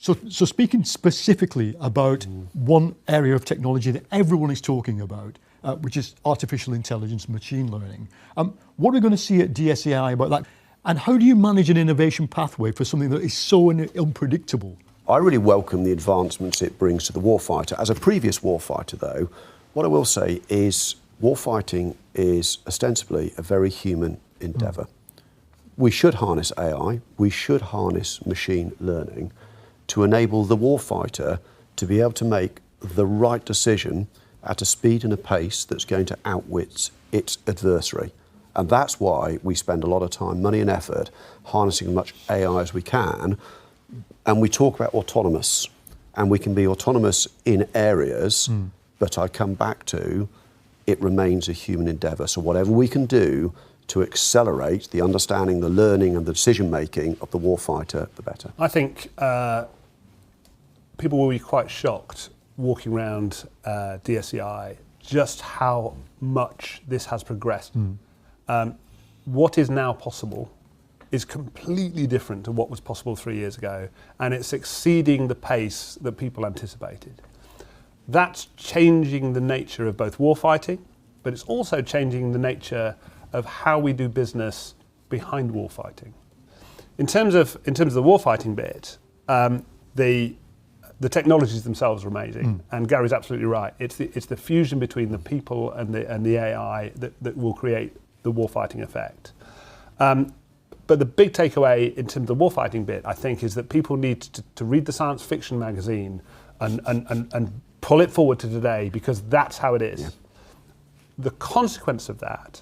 So speaking specifically about one area of technology that everyone is talking about, which is artificial intelligence, machine learning. What are we going to see at DSEI about that? And how do you manage an innovation pathway for something that is so unpredictable? I really welcome the advancements it brings to the warfighter. As a previous warfighter, though, what I will say is warfighting is ostensibly a very human endeavour. We should harness AI, we should harness machine learning to enable the warfighter to be able to make the right decision at a speed and a pace that's going to outwit its adversary. And that's why we spend a lot of time, money and effort harnessing as much AI as we can. And we talk about autonomous, and we can be autonomous in areas, but I come back to it remains a human endeavour. So whatever we can do to accelerate the understanding, the learning and the decision making of the warfighter, the better. I think people will be quite shocked walking around DSEI just how much this has progressed. What is now possible is completely different to what was possible 3 years ago, and it's exceeding the pace that people anticipated. That's changing the nature of both warfighting, but it's also changing the nature of how we do business behind warfighting. In terms of the warfighting bit, the technologies themselves are amazing, and Gary's absolutely right. It's the fusion between the people and the AI that will create the warfighting effect. But the big takeaway in terms of the warfighting bit, I think, is that people need to read the science fiction magazine and pull it forward to today, because that's how it is. Yeah. The consequence of that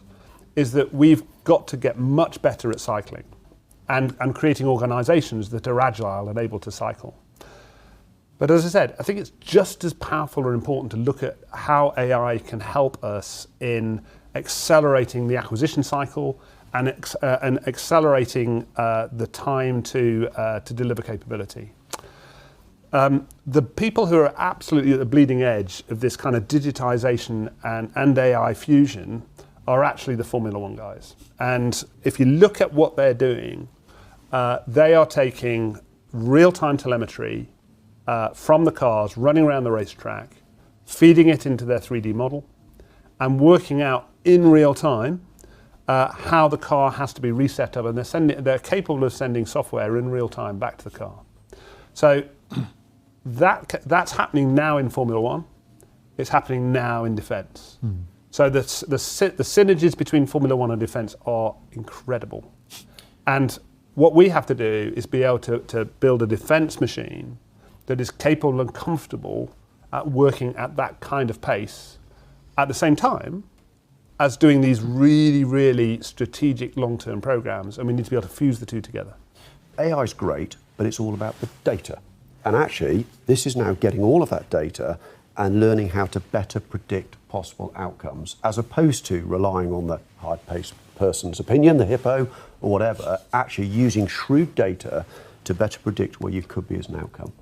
is that we've got to get much better at cycling and creating organisations that are agile and able to cycle. But as I said, I think it's just as powerful or important to look at how AI can help us in accelerating the acquisition cycle and accelerating the time to deliver capability. The people who are absolutely at the bleeding edge of this kind of digitisation and AI fusion are actually the Formula One guys. And if you look at what they're doing, they are taking real-time telemetry from the cars running around the racetrack, feeding it into their 3D model, and working out in real time how the car has to be reset up, and they're capable of sending software in real time back to the car. So that's happening now in Formula One. It's happening now in defence. So the synergies between Formula One and defence are incredible. And what we have to do is be able to build a defence machine that is capable and comfortable at working at that kind of pace at the same time as doing these really, really strategic long-term programs, and we need to be able to fuse the two together. AI is great, but it's all about the data. And actually, this is now getting all of that data and learning how to better predict possible outcomes, as opposed to relying on the hard-paced person's opinion, the hippo, or whatever, actually using shrewd data to better predict where you could be as an outcome.